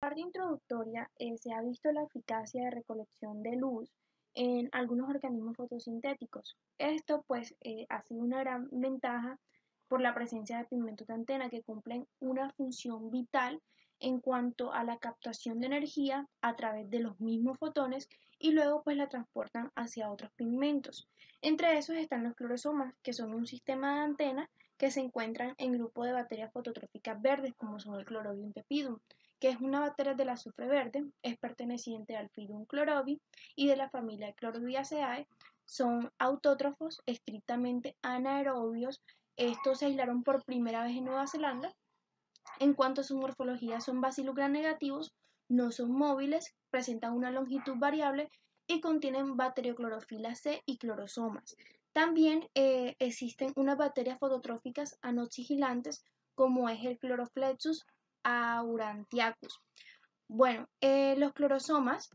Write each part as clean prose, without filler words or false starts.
Parte introductoria, se ha visto la eficacia de recolección de luz en algunos organismos fotosintéticos. Esto pues ha sido una gran ventaja por la presencia de pigmentos de antena que cumplen una función vital en cuanto a la captación de energía a través de los mismos fotones y luego pues la transportan hacia otros pigmentos. Entre esos están los clorosomas, que son un sistema de antenas que se encuentran en grupo de bacterias fototróficas verdes como son el Clorobium tepidum, que es una bacteria del azufre verde, es perteneciente al Phidium chlorobi y de la familia Chlorobiaceae. Son autótrofos estrictamente anaerobios. Estos se aislaron por primera vez en Nueva Zelanda. En cuanto a su morfología, son bacillus negativos, no son móviles, presentan una longitud variable y contienen bacterioclorofila C y clorosomas. También existen unas bacterias fototróficas anoxigilantes como es el Chloroflexus aurantiacus. Bueno, los clorosomas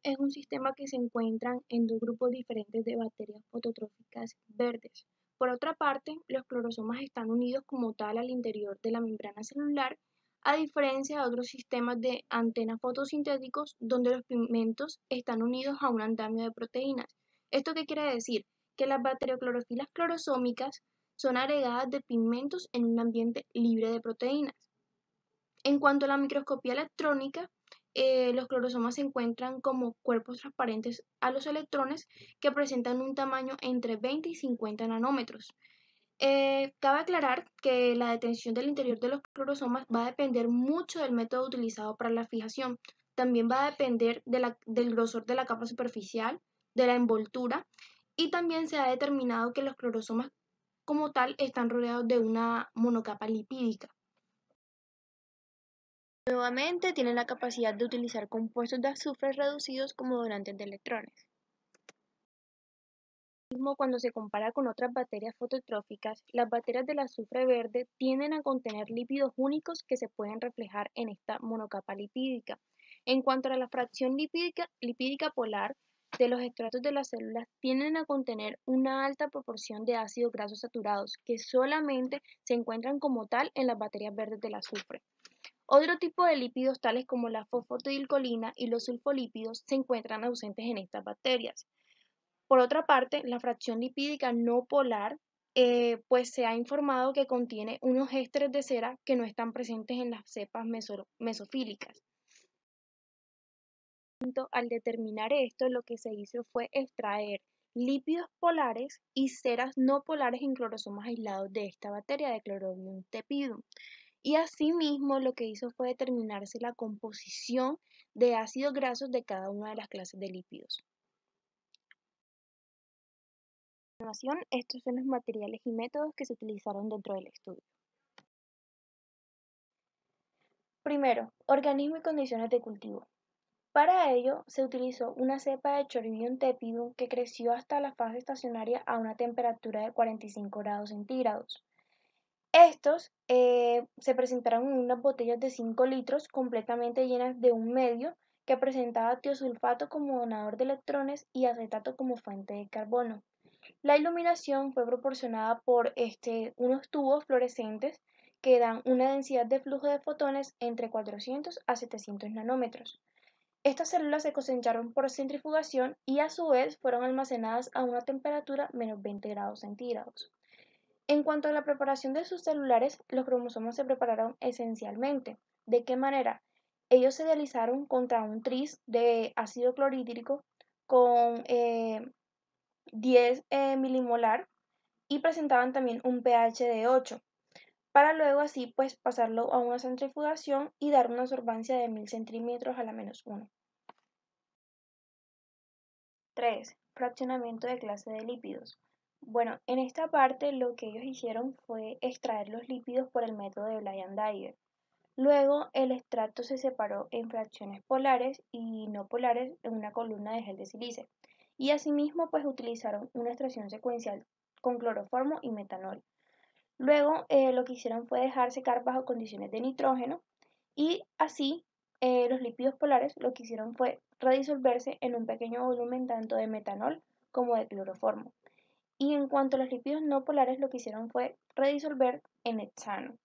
es un sistema que se encuentran en dos grupos diferentes de bacterias fototróficas verdes. Por otra parte, los clorosomas están unidos como tal al interior de la membrana celular, a diferencia de otros sistemas de antenas fotosintéticos donde los pigmentos están unidos a un andamio de proteínas. ¿Esto qué quiere decir? Que las bacterioclorofilas clorosómicas son agregadas de pigmentos en un ambiente libre de proteínas. En cuanto a la microscopía electrónica, los clorosomas se encuentran como cuerpos transparentes a los electrones que presentan un tamaño entre 20 y 50 nanómetros. Cabe aclarar que la detención del interior de los clorosomas va a depender mucho del método utilizado para la fijación. También va a depender del grosor de la capa superficial, de la envoltura, y también se ha determinado que los clorosomas como tal están rodeados de una monocapa lipídica. Nuevamente, tienen la capacidad de utilizar compuestos de azufre reducidos como donantes de electrones. Cuando se compara con otras bacterias fototróficas, las bacterias del azufre verde tienden a contener lípidos únicos que se pueden reflejar en esta monocapa lipídica. En cuanto a la fracción lipídica polar de los estratos de las células, tienden a contener una alta proporción de ácidos grasos saturados que solamente se encuentran como tal en las bacterias verdes del azufre. Otro tipo de lípidos, tales como la fosfatidilcolina y los sulfolípidos, se encuentran ausentes en estas bacterias. Por otra parte, la fracción lipídica no polar, pues se ha informado que contiene unos ésteres de cera que no están presentes en las cepas mesofílicas. Al determinar esto, lo que se hizo fue extraer lípidos polares y ceras no polares en clorosomas aislados de esta bacteria de Chlorobium tepidum. Y asimismo lo que hizo fue determinarse la composición de ácidos grasos de cada una de las clases de lípidos. A continuación, estos son los materiales y métodos que se utilizaron dentro del estudio. Primero, organismo y condiciones de cultivo. Para ello, se utilizó una cepa de Chorobium tepidum que creció hasta la fase estacionaria a una temperatura de 45 grados centígrados. Estos se presentaron en unas botellas de 5 litros completamente llenas de un medio que presentaba tiosulfato como donador de electrones y acetato como fuente de carbono. La iluminación fue proporcionada por unos tubos fluorescentes que dan una densidad de flujo de fotones entre 400 a 700 nanómetros. Estas células se concentraron por centrifugación y a su vez fueron almacenadas a una temperatura menos 20 grados centígrados. En cuanto a la preparación de sus celulares, los cromosomas se prepararon esencialmente. ¿De qué manera? Ellos se dializaron contra un tris de ácido clorhídrico con 10 milimolar y presentaban también un pH de 8, para luego así pues pasarlo a una centrifugación y dar una absorbancia de 1000 centímetros a la -1. 3. Fraccionamiento de clase de lípidos. Bueno, en esta parte lo que ellos hicieron fue extraer los lípidos por el método de Bland-Dyer. Luego el extracto se separó en fracciones polares y no polares en una columna de gel de sílice. Y asimismo pues utilizaron una extracción secuencial con cloroformo y metanol. Luego lo que hicieron fue dejar secar bajo condiciones de nitrógeno y así los lípidos polares lo que hicieron fue redisolverse en un pequeño volumen tanto de metanol como de cloroformo. Y en cuanto a los lípidos no polares lo que hicieron fue redisolver en hexano.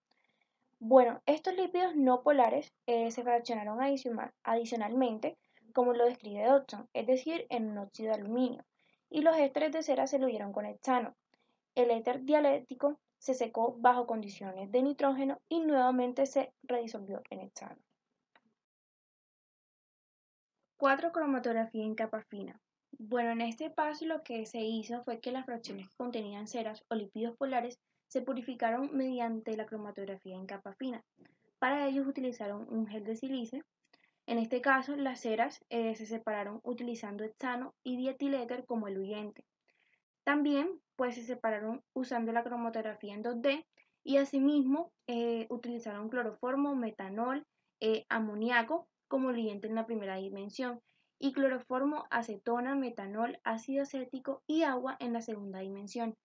Bueno, estos lípidos no polares se fraccionaron adicionalmente, como lo describe Dodson, es decir, en un óxido de aluminio, y los ésteres de cera se diluyeron con hexano. El éter dialéctico se secó bajo condiciones de nitrógeno y nuevamente se redisolvió en hexano. 4. Cromatografía en capa fina. Bueno, en este paso lo que se hizo fue que las fracciones que contenían ceras o lípidos polares se purificaron mediante la cromatografía en capa fina. Para ellos utilizaron un gel de sílice. En este caso, las ceras se separaron utilizando hexano y dietiléter como eluyente. También pues, se separaron usando la cromatografía en 2D y asimismo utilizaron cloroformo, metanol, amoníaco como eluyente en la primera dimensión y cloroformo, acetona, metanol, ácido acético y agua en la segunda dimensión.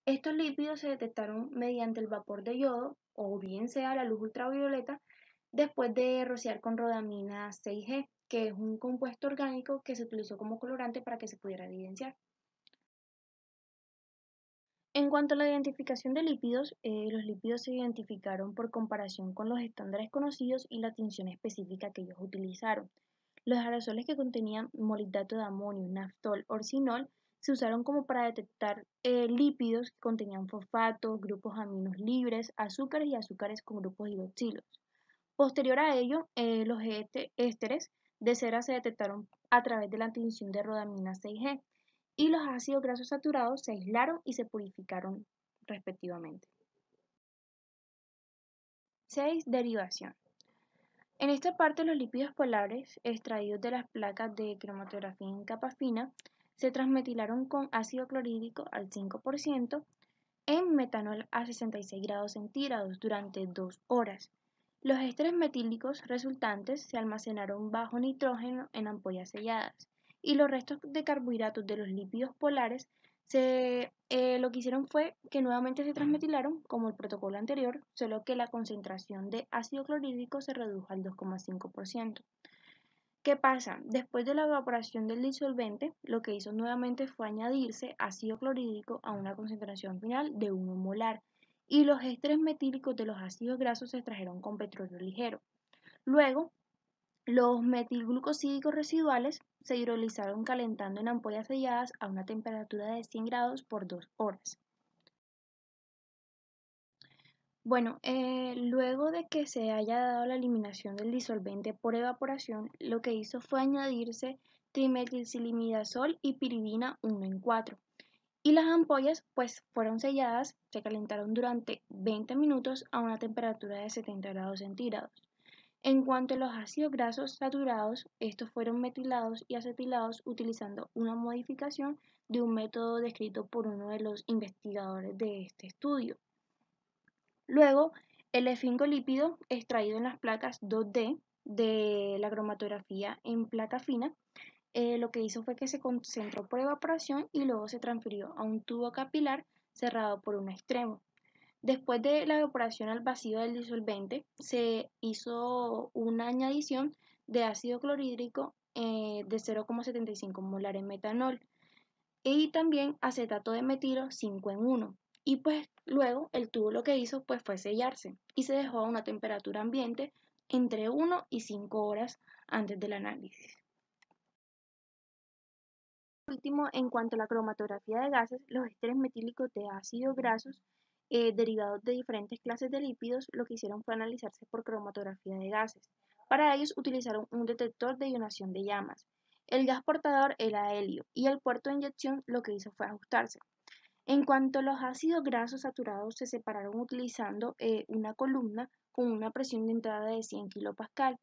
Estos lípidos se detectaron mediante el vapor de yodo o bien sea la luz ultravioleta después de rociar con rodamina 6G, que es un compuesto orgánico que se utilizó como colorante para que se pudiera evidenciar. En cuanto a la identificación de lípidos, los lípidos se identificaron por comparación con los estándares conocidos y la tinción específica que ellos utilizaron. Los aerosoles que contenían molibdato de amonio, naftol, orcinol se usaron como para detectar lípidos que contenían fosfatos, grupos aminos libres, azúcares y azúcares con grupos hidroxilos. Posterior a ello, los ésteres de cera se detectaron a través de la tinción de rodamina 6G y los ácidos grasos saturados se aislaron y se purificaron respectivamente. 6. Derivación. En esta parte los lípidos polares extraídos de las placas de cromatografía en capa fina se transmetilaron con ácido clorhídrico al 5% en metanol a 66 grados centígrados durante 2 horas. Los ésteres metílicos resultantes se almacenaron bajo nitrógeno en ampollas selladas y los restos de carbohidratos de los lípidos polares lo que hicieron fue que nuevamente se transmetilaron como el protocolo anterior, solo que la concentración de ácido clorhídrico se redujo al 2,5%. ¿Qué pasa? Después de la evaporación del disolvente, lo que hizo nuevamente fue añadirse ácido clorhídrico a una concentración final de 1 molar y los ésteres metílicos de los ácidos grasos se extrajeron con petróleo ligero. Luego, los metilglucosídicos residuales se hidrolizaron calentando en ampollas selladas a una temperatura de 100 grados por 2 horas. Bueno, luego de que se haya dado la eliminación del disolvente por evaporación, lo que hizo fue añadirse trimetilcilimidazol y piridina 1 en 4. Y las ampollas pues fueron selladas, se calentaron durante 20 minutos a una temperatura de 70 grados centígrados. En cuanto a los ácidos grasos saturados, estos fueron metilados y acetilados utilizando una modificación de un método descrito por uno de los investigadores de este estudio. Luego, el esfingolípido extraído en las placas 2D de la cromatografía en placa fina, lo que hizo fue que se concentró por evaporación y luego se transfirió a un tubo capilar cerrado por un extremo. Después de la evaporación al vacío del disolvente, se hizo una añadición de ácido clorhídrico de 0,75 molar en metanol y también acetato de metilo 5 en 1. Y pues luego el tubo lo que hizo pues fue sellarse y se dejó a una temperatura ambiente entre 1 y 5 horas antes del análisis. Por último, en cuanto a la cromatografía de gases, los ésteres metílicos de ácidos grasos derivados de diferentes clases de lípidos lo que hicieron fue analizarse por cromatografía de gases. Para ellos utilizaron un detector de ionación de llamas. El gas portador era helio y el puerto de inyección lo que hizo fue ajustarse. En cuanto a los ácidos grasos saturados, se separaron utilizando una columna con una presión de entrada de 100 kPa.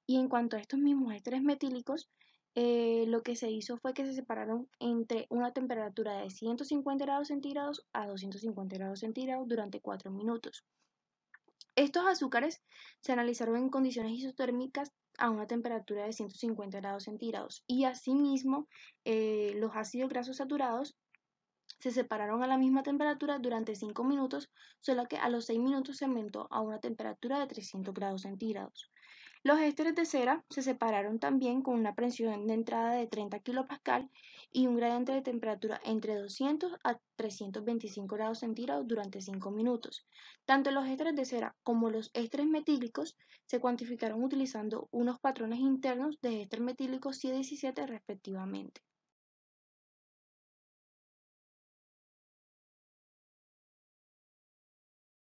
Y en cuanto a estos mismos ésteres metílicos, lo que se hizo fue que se separaron entre una temperatura de 150 grados centígrados a 250 grados centígrados durante 4 minutos. Estos azúcares se analizaron en condiciones isotérmicas a una temperatura de 150 grados centígrados y asimismo los ácidos grasos saturados se separaron a la misma temperatura durante 5 minutos, solo que a los 6 minutos se aumentó a una temperatura de 300 grados centígrados. Los ésteres de cera se separaron también con una presión de entrada de 30 kPa y un gradiente de temperatura entre 200 a 325 grados centígrados durante 5 minutos. Tanto los ésteres de cera como los ésteres metílicos se cuantificaron utilizando unos patrones internos de éster metílico C17 respectivamente.